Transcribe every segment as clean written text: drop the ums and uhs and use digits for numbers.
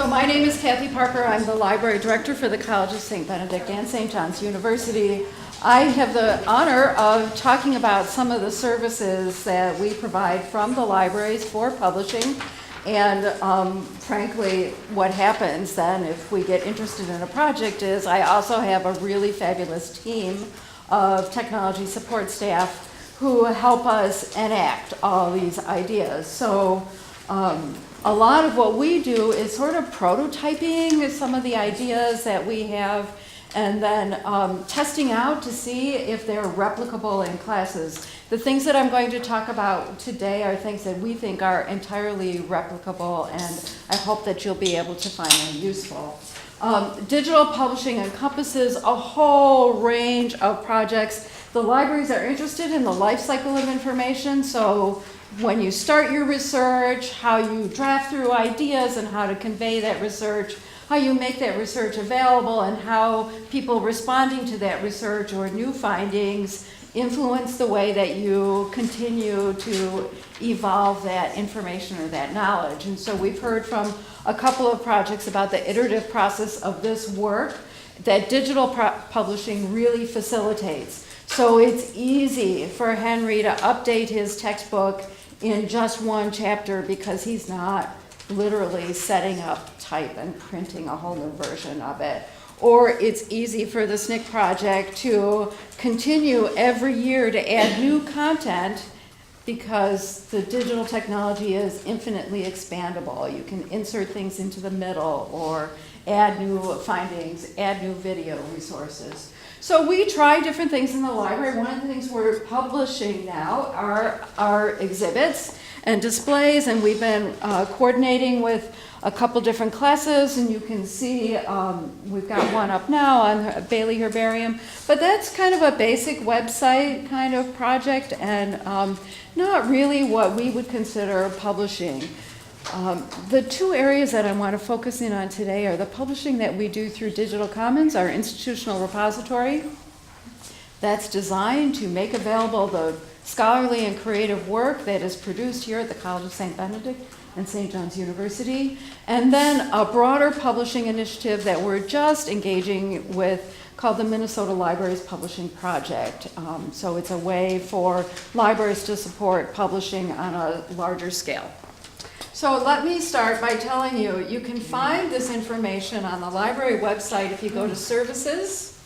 So my name is Kathy Parker. I'm the library director for the College of St. Benedict and St. John's University. I have the honor of talking about some of the services that we provide from the libraries for publishing, and frankly, what happens then if we get interested in a project is I also have a really fabulous team of technology support staff who help us enact all these ideas. So a lot of what we do is sort of prototyping some of the ideas that we have, and then testing out to see if they're replicable in classes. The things that I'm going to talk about today are things that we think are entirely replicable, and I hope that you'll be able to find them useful. Digital publishing encompasses a whole range of projects. The libraries are interested in the life cycle of information, so when you start your research, how you draft through ideas and how to convey that research, how you make that research available, and how people responding to that research or new findings influence the way that you continue to evolve that information or that knowledge. And so we've heard from a couple of projects about the iterative process of this work that digital publishing really facilitates. So it's easy for Henry to update his textbook in just one chapter because he's not literally setting up type and printing a whole new version of it. Or it's easy for the SNCC project to continue every year to add new content because the digital technology is infinitely expandable. You can insert things into the middle or add new findings, add new video resources. So we try different things in the library. One of the things we're publishing now are our exhibits and displays, and we've been coordinating with a couple different classes, and you can see we've got one up now on Bailey Herbarium, but that's kind of a basic website kind of project and not really what we would consider publishing. The two areas that I want to focus in on today are the publishing that we do through Digital Commons, our institutional repository. That's designed to make available the scholarly and creative work that is produced here at the College of St. Benedict and St. John's University. And then a broader publishing initiative that we're just engaging with called the Minnesota Libraries Publishing Project. So it's a way for libraries to support publishing on a larger scale. So let me start by telling you, you can find this information on the library website if you go to Services,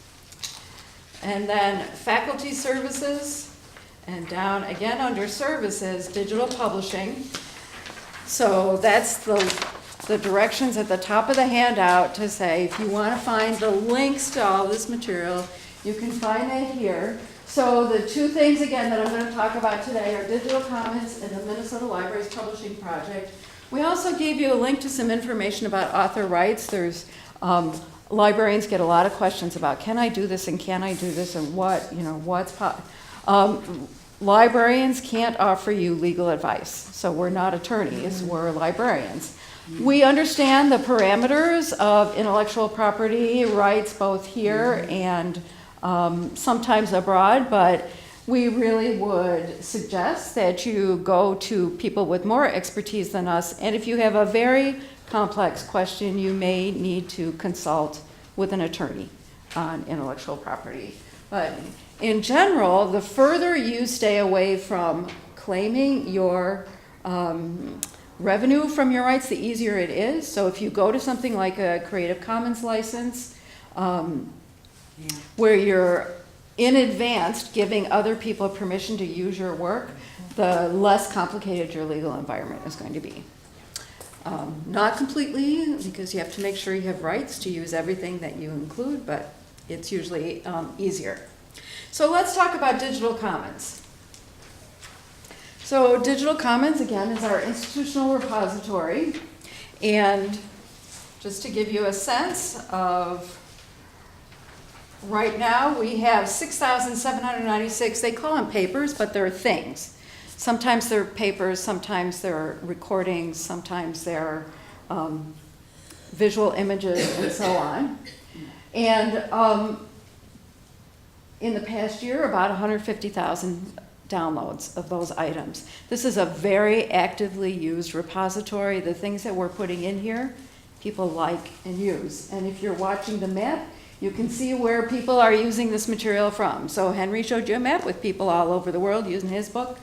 and then Faculty Services, and down again under Services, Digital Publishing. So that's the directions at the top of the handout to say, if you want to find the links to all this material, you can find that here. So the two things, again, that I'm going to talk about today are Digital Commons and the Minnesota Libraries Publishing Project. We also gave you a link to some information about author rights. There's librarians get a lot of questions about, can I do this and can I do this and what, what's librarians can't offer you legal advice. So we're not attorneys, we're librarians. We understand the parameters of intellectual property rights both here and sometimes abroad, but we really would suggest that you go to people with more expertise than us, and if you have a very complex question, you may need to consult with an attorney on intellectual property. But in general, the further you stay away from claiming your revenue from your rights, the easier it is. So if you go to something like a Creative Commons license, where you're in advance giving other people permission to use your work, the less complicated your legal environment is going to be. Not completely, because you have to make sure you have rights to use everything that you include, but it's usually easier. So let's talk about Digital Commons. So Digital Commons, again, is our institutional repository. And just to give you a sense of, right now we have 6,796, they call them papers, but they're things. Sometimes they're papers, sometimes they're recordings, sometimes they're visual images, and so on. And in the past year, about 150,000 downloads of those items. This is a very actively used repository. The things that we're putting in here, people like and use. And if you're watching the map, you can see where people are using this material from. So Henry showed you a map with people all over the world using his book.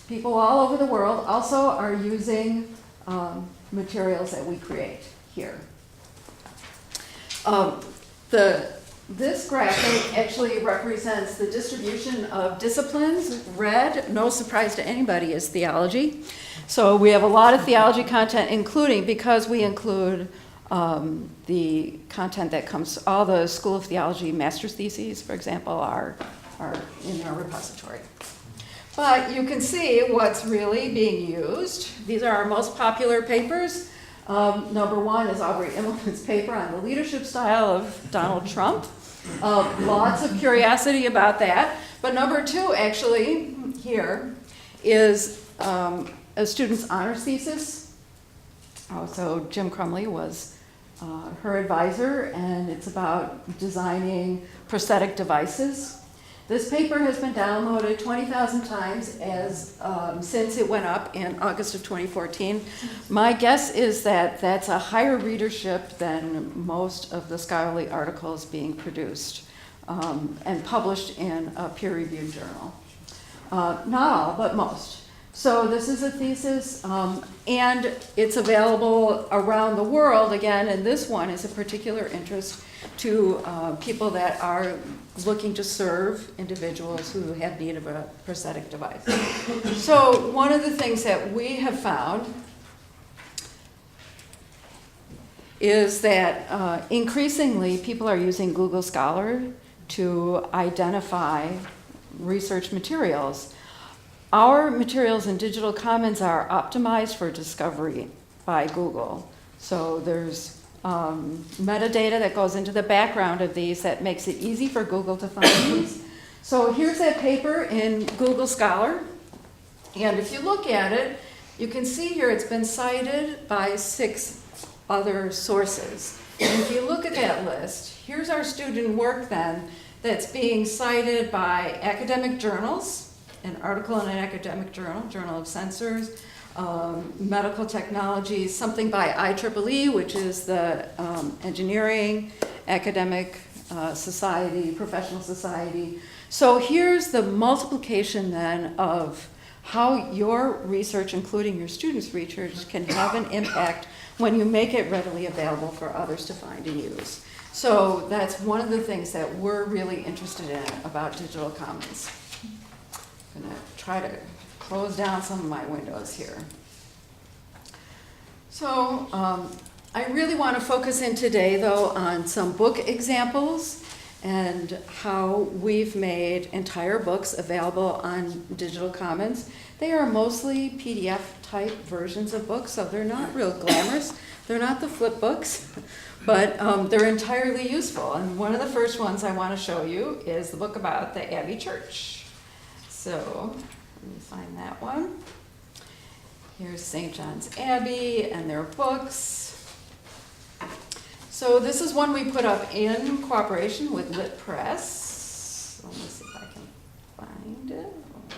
People all over the world also are using materials that we create here. This graphic actually represents the distribution of disciplines. Red, no surprise to anybody, is theology. So we have a lot of theology content, including, because we include the content that comes, all the School of Theology master's theses, for example, are in our repository. But you can see what's really being used. These are our most popular papers. Number one is Aubrey Immelman's paper on the leadership style of Donald Trump. Lots of curiosity about that. But number two, actually, here, is a student's honors thesis. So Jim Crumley was her advisor, and it's about designing prosthetic devices. This paper has been downloaded 20,000 times since it went up in August of 2014. My guess is that that's a higher readership than most of the scholarly articles being produced and published in a peer-reviewed journal. Not all, but most. So this is a thesis, and it's available around the world again, and this one is a particular interest to people that are looking to serve individuals who have need of a prosthetic device. So one of the things that we have found is that increasingly people are using Google Scholar to identify research materials. Our materials in Digital Commons are optimized for discovery by Google. So there's metadata that goes into the background of these that makes it easy for Google to find these. So here's that paper in Google Scholar. And if you look at it, you can see here it's been cited by 6 other sources. And if you look at that list, here's our student work then that's being cited by academic journals, an article in an academic journal, Journal of Sensors, medical technology, something by IEEE, which is the engineering, academic society, professional society. So here's the multiplication then of how your research, including your students' research, can have an impact when you make it readily available for others to find and use. So that's one of the things that we're really interested in about Digital Commons. I'm going to try to close down some of my windows here. So I really want to focus in today, though, on some book examples and how we've made entire books available on Digital Commons. They are mostly PDF-type versions of books, so they're not real glamorous. They're not the flip books, but they're entirely useful. And one of the first ones I want to show you is the book about the Abbey Church. So let me find that one. Here's St. John's Abbey and their books. So this is one we put up in cooperation with Lit Press. Let me see if I can find it.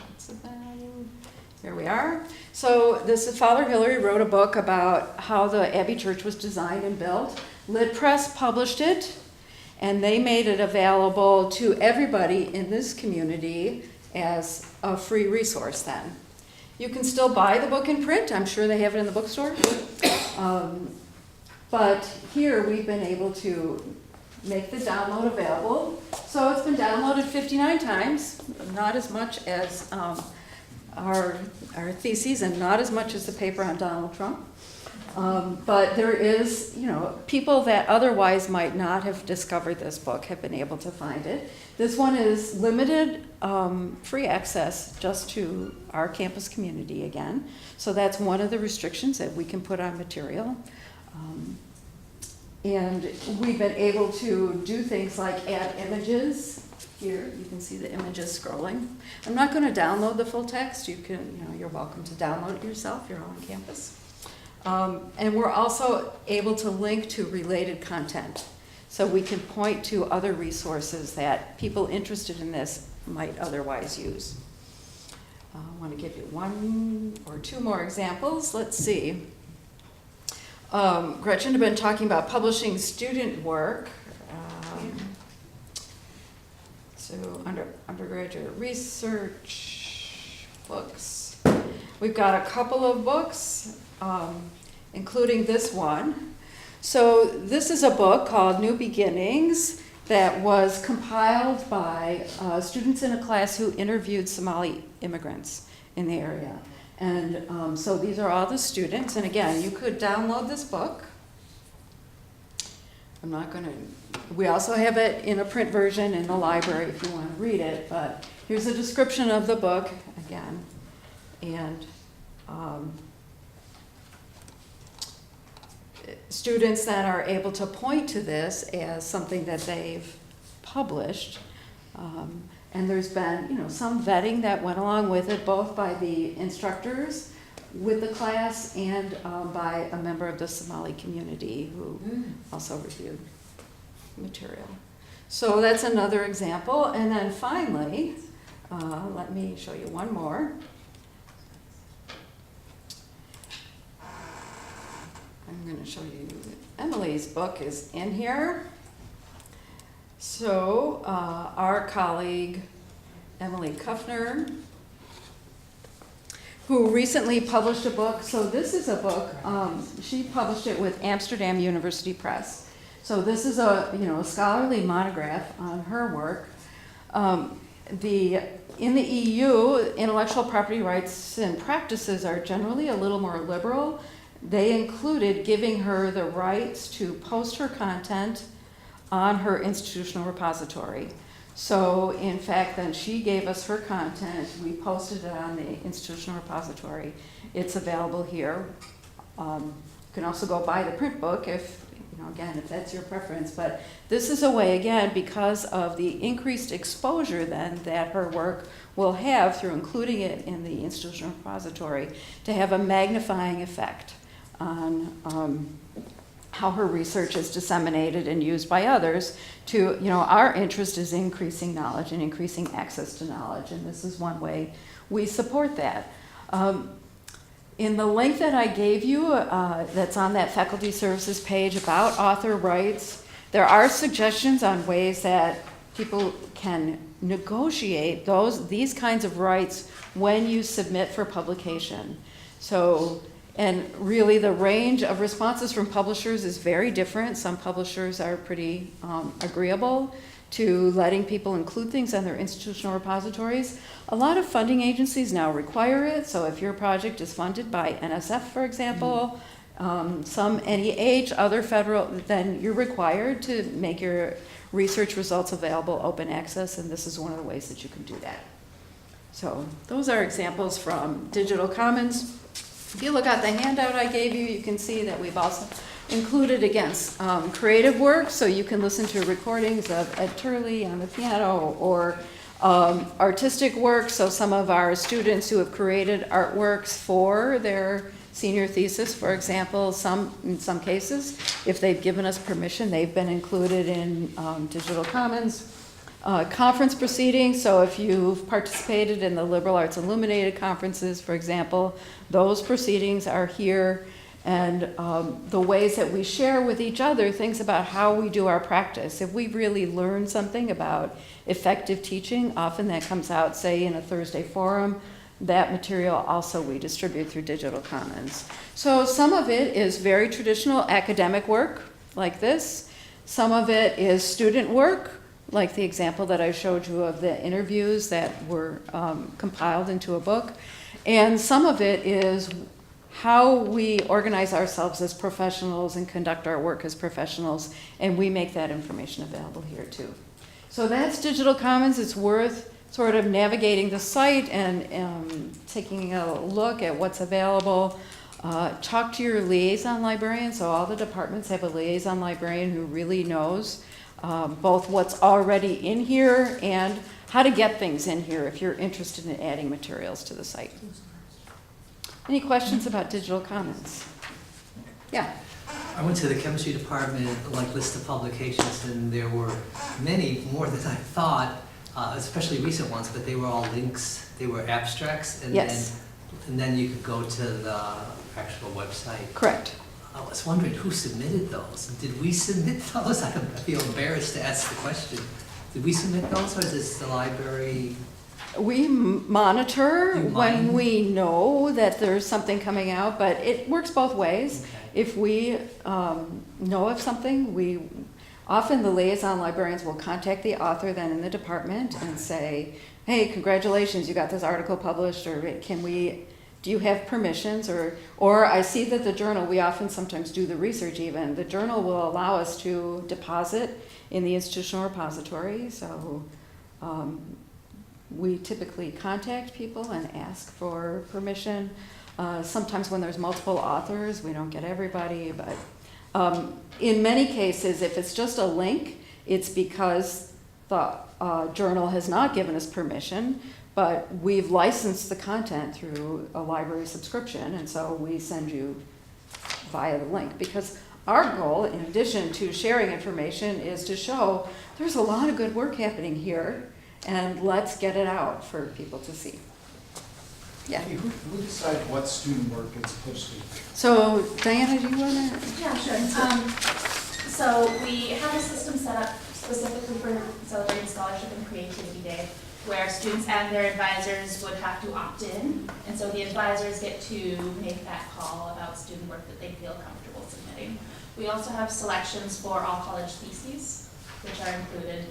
What's the value? Here we are. So this is Father Hillary wrote a book about how the Abbey Church was designed and built. Lit Press published it, and they made it available to everybody in this community as a free resource then. You can still buy the book in print. I'm sure they have it in the bookstore. But here we've been able to make the download available. So it's been downloaded 59 times, not as much as our theses and not as much as the paper on Donald Trump. But there is, people that otherwise might not have discovered this book have been able to find it. This one is limited free access just to our campus community again. So that's one of the restrictions that we can put on material. And we've been able to do things like add images. Here, you can see the images scrolling. I'm not going to download the full text. You can, you're welcome to download it yourself. You're all on campus. And we're also able to link to related content. So we can point to other resources that people interested in this might otherwise use. I want to give you 1 or 2 more examples. Let's see. Gretchen had been talking about publishing student work. So undergraduate research books. We've got a couple of books, including this one. So this is a book called New Beginnings that was compiled by students in a class who interviewed Somali immigrants in the area. And so these are all the students. And again, you could download this book. I'm not going to, we also have it in a print version in the library if you want to read it. But here's a description of the book again. And students that are able to point to this as something that they've published. And there's been, some vetting that went along with it, both by the instructors with the class and by a member of the Somali community who also reviewed material. So that's another example. And then finally, let me show you one more. I'm going to show you Emily's book is in here. So our colleague, Emily Kuffner, who recently published a book. So this is a book, she published it with Amsterdam University Press. So this is a scholarly monograph on her work. In the EU, intellectual property rights and practices are generally a little more liberal. They included giving her the rights to post her content on her institutional repository. So in fact, then she gave us her content. We posted it on the institutional repository. It's available here. You can also go buy the print book if, again, if that's your preference. But this is a way, again, because of the increased exposure then that her work will have through including it in the institutional repository, to have a magnifying effect on how her research is disseminated and used by others. To, our interest is increasing knowledge and increasing access to knowledge, and this is one way we support that. In the link that I gave you, that's on that faculty services page about author rights, there are suggestions on ways that people can negotiate these kinds of rights when you submit for publication. So, and really the range of responses from publishers is very different. Some publishers are pretty agreeable to letting people include things on their institutional repositories. A lot of funding agencies now require it. So if your project is funded by NSF, for example, some NEH, other federal, then you're required to make your research results available open access, and this is one of the ways that you can do that. So those are examples from Digital Commons. If you look at the handout I gave you, you can see that we've also included against creative work, so you can listen to recordings of Ed Turley on the piano, or artistic work. So some of our students who have created artworks for their senior thesis, for example, in some cases, if they've given us permission, they've been included in Digital Commons. Conference proceedings, so if you've participated in the Liberal Arts Illuminated conferences, for example, those proceedings are here. And the ways that we share with each other things about how we do our practice. If we really learn something about effective teaching, often that comes out, say, in a Thursday forum. That material also we distribute through Digital Commons. So some of it is very traditional academic work, like this. Some of it is student work, like the example that I showed you of the interviews that were compiled into a book. And some of it is how we organize ourselves as professionals and conduct our work as professionals, and we make that information available here too. So that's Digital Commons. It's worth sort of navigating the site and taking a look at what's available. Talk to your liaison librarian. So all the departments have a liaison librarian who really knows both what's already in here and how to get things in here if you're interested in adding materials to the site. Any questions about Digital Commons? Yeah. I went to the chemistry department, list of publications, and there were many more than I thought, especially recent ones, but they were all links, they were abstracts, and Yes. then you could go to the actual website. Correct. I was wondering who submitted those? Did we submit those? I feel embarrassed to ask the question. Did we submit those, or is this the library? We monitor You when mine? we know that there's something coming out, but it works both ways. Okay. If we know of something, often the liaison librarians will contact the author then in the department and say, hey, congratulations, you got this article published, or do you have permissions? Or I see that the journal, we often sometimes do the research even, the journal will allow us to deposit in the institutional repository, so we typically contact people and ask for permission. Sometimes when there's multiple authors, we don't get everybody, but in many cases, if it's just a link, it's because the journal has not given us permission, but we've licensed the content through a library subscription, and so we send you via the link. Because our goal, in addition to sharing information, is to show there's a lot of good work happening here, and let's get it out for people to see. Yeah. Hey, who decides what student work gets posted? So, Diana, do you want to? Yeah, sure. So we have a system set up specifically for celebrating Scholarship and Creativity Day, where students and their advisors would have to opt in. And so the advisors get to make that call about student work that they feel comfortable submitting. We also have selections for all college theses, which are included.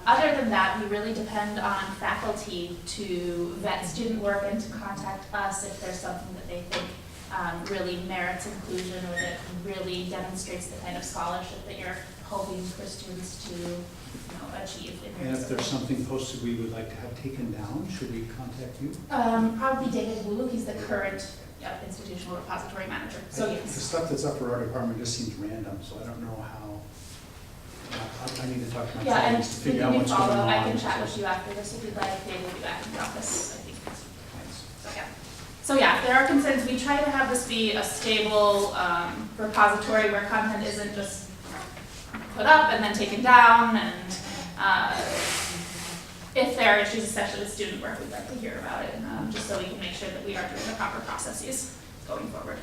Other than that, we really depend on faculty to vet student work and to contact us if there's something that they think really merits inclusion or that really demonstrates the kind of scholarship that you're hoping for students to achieve in your And if there's discipline. something posted we would like to have taken down, should we contact you? Probably David Wu, he's the current institutional repository manager. So The yes. stuff that's up for our department just seems random, so I don't know how. I need to talk to my Yeah, and colleagues to we figure can out do what's going follow-up. on. I can chat with you after this if you'd like. David will be back in the office, I think. So yeah, if there are concerns, we try to have this be a stable repository where content isn't just put up and then taken down. And if there are issues, especially with student work, we'd like to hear about it, just so we can make sure that we are doing the proper processes going forward.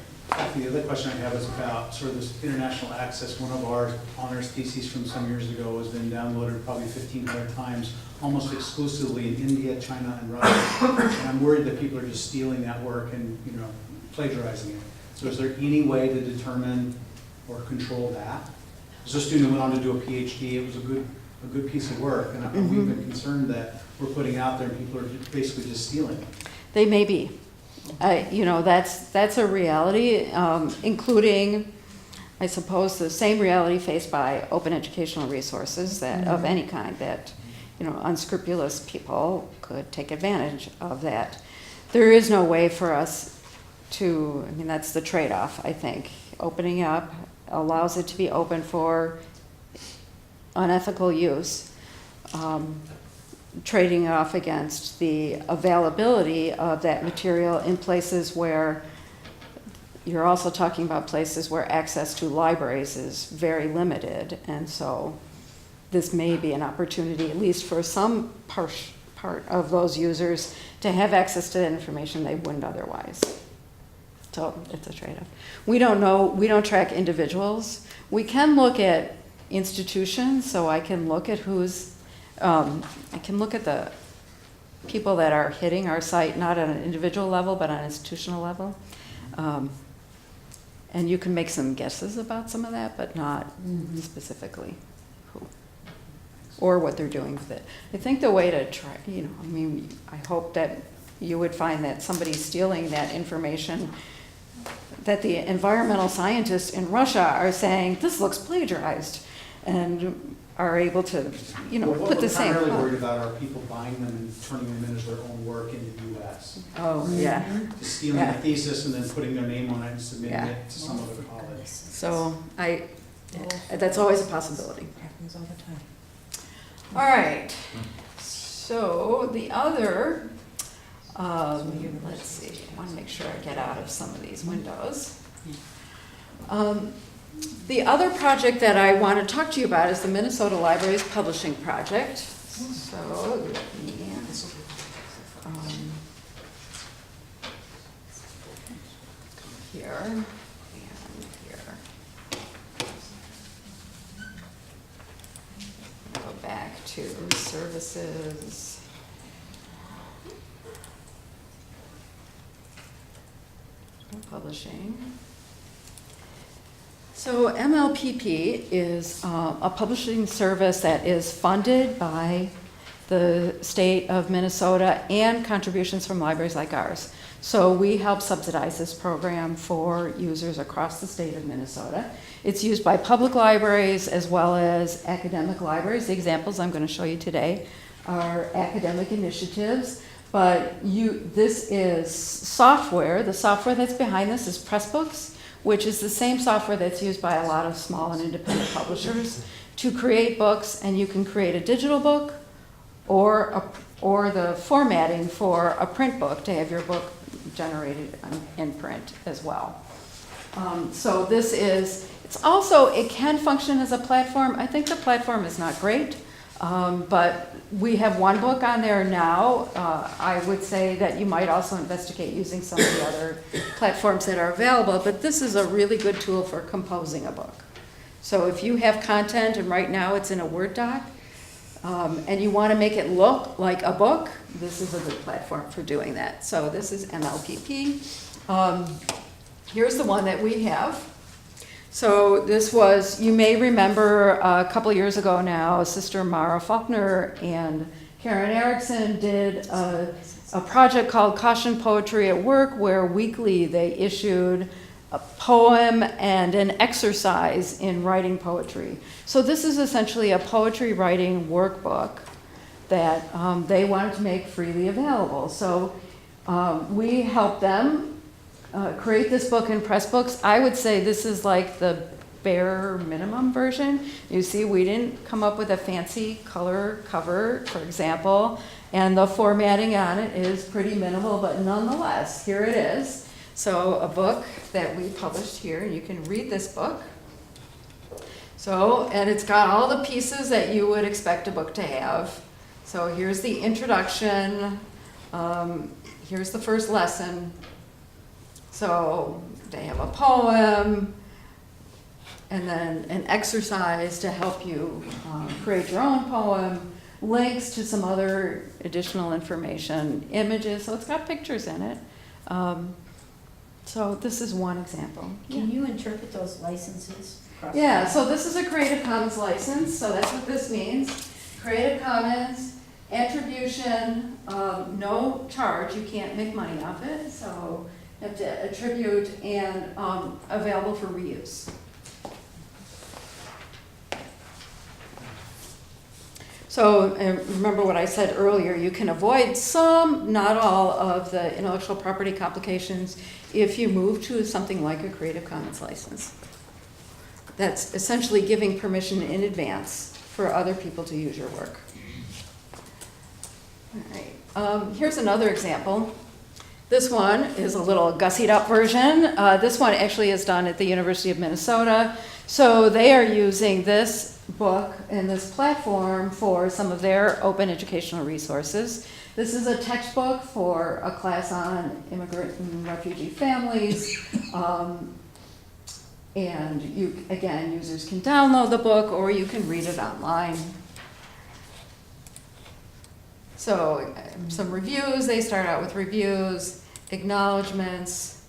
The other question I have is about sort of this international access. One of our honors theses from some years ago has been downloaded probably 1,500 times, almost exclusively in India, China, and Russia. And I'm worried that people are just stealing that work and plagiarizing it. So is there any way to determine or control that? There's a student who went on to do a PhD. It was a good piece of work, and we've been concerned that we're putting out there and people are basically just stealing it. They may be. That's a reality, including, I suppose, the same reality faced by open educational resources that of any kind that, unscrupulous people could take advantage of that. There is no way for us to, that's the trade-off, I think. Opening up allows it to be open for unethical use, trading off against the availability of that material in places where you're also talking about places where access to libraries is very limited. And so this may be an opportunity, at least for some part of those users, to have access to that information they wouldn't otherwise. So it's a trade-off. We don't know, we don't track individuals. We can look at institutions, so I can look at I can look at the people that are hitting our site, not on an individual level, but on an institutional level. And you can make some guesses about some of that, but not specifically who or what they're doing with it. I think the way to try, I hope that you would find that somebody's stealing that information, that the environmental scientists in Russia are saying, this looks plagiarized, and are able to, put the same. What we're primarily worried about are people buying them and turning them in as their own work in the U.S. Oh, yeah. Just stealing a thesis and then putting their name on it and submitting Yeah. it to some other college. So that's always a possibility. Happens all the time. All right. So the other, let's see, I want to make sure I get out of some of these windows. The other project that I want to talk to you about is the Minnesota Libraries Publishing Project. So let me, here and here. to services. Publishing. So MLPP is a publishing service that is funded by the state of Minnesota and contributions from libraries like ours. So we help subsidize this program for users across the state of Minnesota. It's used by public libraries as well as academic libraries. The examples I'm going to show you today are academic initiatives, but this is software. The software that's behind this is Pressbooks, which is the same software that's used by a lot of small and independent publishers to create books, and you can create a digital book or the formatting for a print book to have your book generated in print as well. So it can function as a platform. I think the platform is not great, but we have one book on there now. I would say that you might also investigate using some of the other platforms that are available, but this is a really good tool for composing a book. So if you have content, and right now it's in a Word doc, and you want to make it look like a book, this is a good platform for doing that. So this is MLPP. Here's the one that we have. So this was, you may remember a couple years ago now, Sister Mara Faulkner and Karen Erickson did a project called Caution Poetry at Work, where weekly they issued a poem and an exercise in writing poetry. So this is essentially a poetry writing workbook that they wanted to make freely available. So we helped them create this book in Pressbooks. I would say this is like the bare minimum version. You see, we didn't come up with a fancy color cover, for example, and the formatting on it is pretty minimal, but nonetheless, here it is. So a book that we published here, and you can read this book. So, and it's got all the pieces that you would expect a book to have. So here's the introduction, here's the first lesson. So they have a poem, and then an exercise to help you create your own poem, links to some other additional information, images, so it's got pictures in it. So this is one example. Can you interpret those licenses? Yeah, so this is a Creative Commons license, so that's what this means. Creative Commons, attribution, no charge, you can't make money off it, so you have to attribute, and available for reuse. So remember what I said earlier, you can avoid some, not all, of the intellectual property complications if you move to something like a Creative Commons license. That's essentially giving permission in advance for other people to use your work. All right. Here's another example. This one is a little gussied up version. This one actually is done at the University of Minnesota. So they are using this book and this platform for some of their open educational resources. This is a textbook for a class on immigrant and refugee families. And again, users can download the book or you can read it online. So some reviews, they start out with reviews, acknowledgments,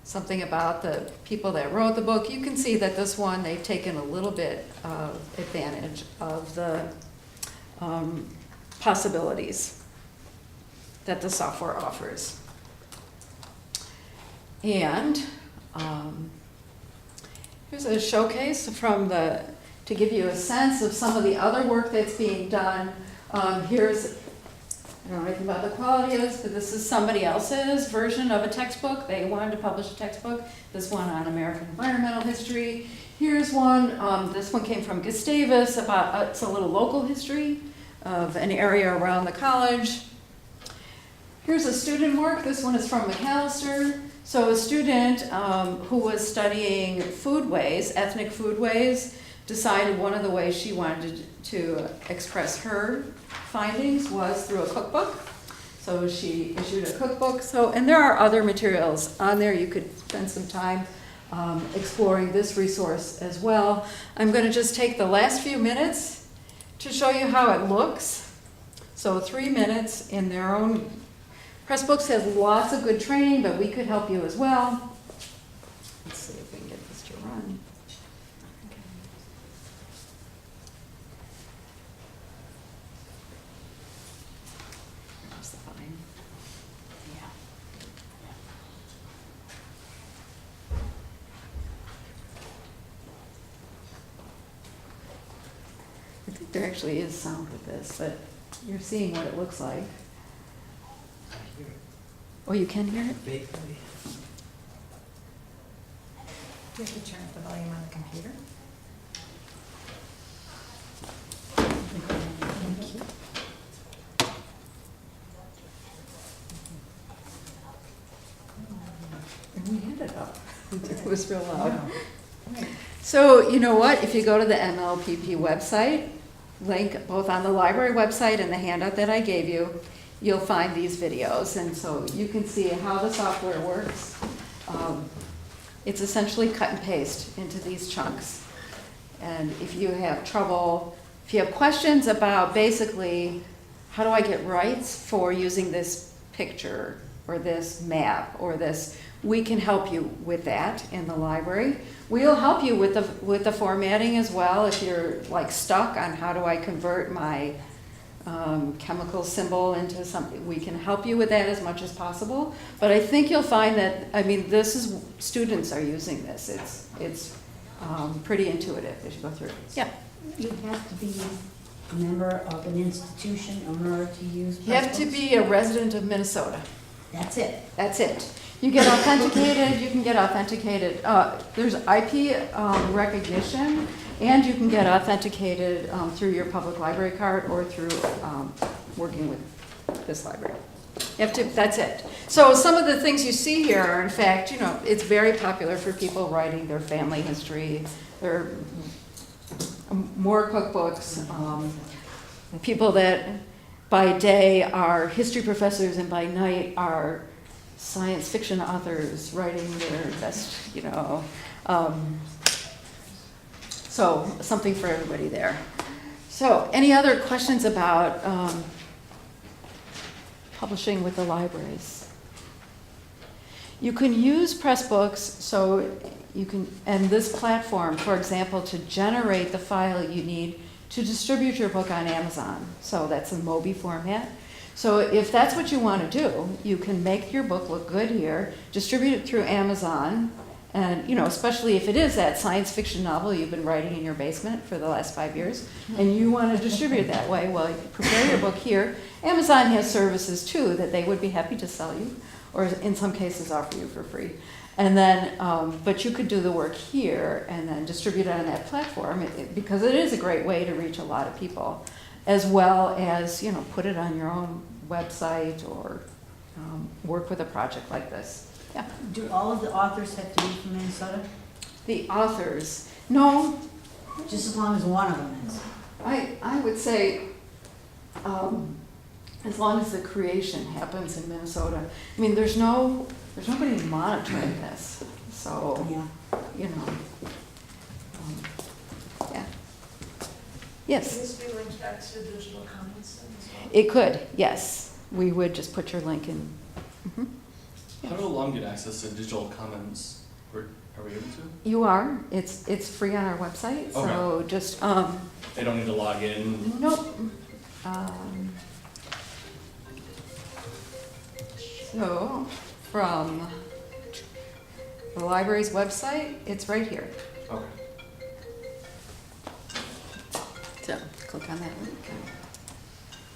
something about the people that wrote the book. You can see that this one, they've taken a little bit of advantage of the possibilities that the software offers. And here's a showcase to give you a sense of some of the other work that's being done. Here's, I don't know anything about the quality of this, but this is somebody else's version of a textbook. They wanted to publish a textbook, this one on American environmental history. Here's one, this one came from Gustavus, it's a little local history of an area around the college. Here's a student work, this one is from McAllister. So a student who was studying foodways, ethnic foodways, decided one of the ways she wanted to express her findings was through a cookbook. So she issued a cookbook. And there are other materials on there. You could spend some time exploring this resource as well. I'm going to just take the last few minutes to show you how it looks. So 3 minutes in their own. Pressbooks has lots of good training, but we could help you as well. Let's see if we can get this to run. There's the fine. Yeah. I think there actually is sound with this, but you're seeing what it looks like. I hear it Oh, you can hear it? vaguely. Do you have to turn up the volume on the computer? And we had it up. It was real loud. So you know what? If you go to the MLPP website, link both on the library website and the handout that I gave you, you'll find these videos. And so you can see how the software works. It's essentially cut and paste into these chunks. And if you have trouble, if you have questions about basically how do I get rights for using this picture or this map or this, we can help you with that in the library. We'll help you with the formatting as well. If you're like stuck on how do I convert my chemical symbol into something, we can help you with that as much as possible. But I think you'll find that, I mean, this is, students are using this. It's pretty intuitive as you go through. Yeah. You have to be a member of an institution in order to use You have to Pressbooks? be a resident of Minnesota. That's it. That's it. You get authenticated, you can get authenticated, there's IP recognition, and you can get authenticated through your public library card or through working with this library. You have to, that's it. So some of the things you see here are, in fact, you know, it's very popular for people writing their family history, their more cookbooks, people that by day are history professors and by night are science fiction authors writing their best, you know. So something for everybody there. So any other questions about publishing with the libraries? You can use Pressbooks, so you can, and this platform, for example, to generate the file you need to distribute your book on Amazon. So that's a MOBI format. So if that's what you want to do, you can make your book look good here, distribute it through Amazon, and you know, especially if it is that science fiction novel you've been writing in your basement for the last 5 years, and you want to distribute it that way, well, you prepare your book here. Amazon has services too that they would be happy to sell you, or in some cases offer you for free. And then, but you could do the work here and then distribute it on that platform because it is a great way to reach a lot of people, as well as, you know, put it on your own website or work with a project like this. Yeah. Do all of the authors have to be from Minnesota? The authors, no, Just as long as one of them is. I would say as long as the creation happens in Minnesota. I mean, there's nobody monitoring this, so, Yeah. you know. Yeah. Yes, Could this be linked back to Digital Commons then as well? it could, yes. We would just put your link in. Mhm. How do alum get access to digital commons? Are we able to? You are, it's free on our website, so Okay. just, They don't need to log in? nope. So, from the library's website, it's right here. Okay. So, click on that link.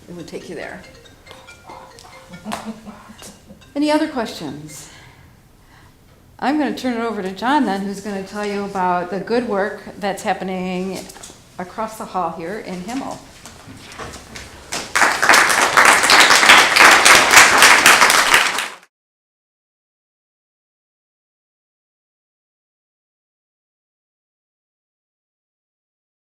It would take you there. Any other questions? I'm going to turn it over to John then, who's going to tell you about the good work that's happening across the hall here in Himmel.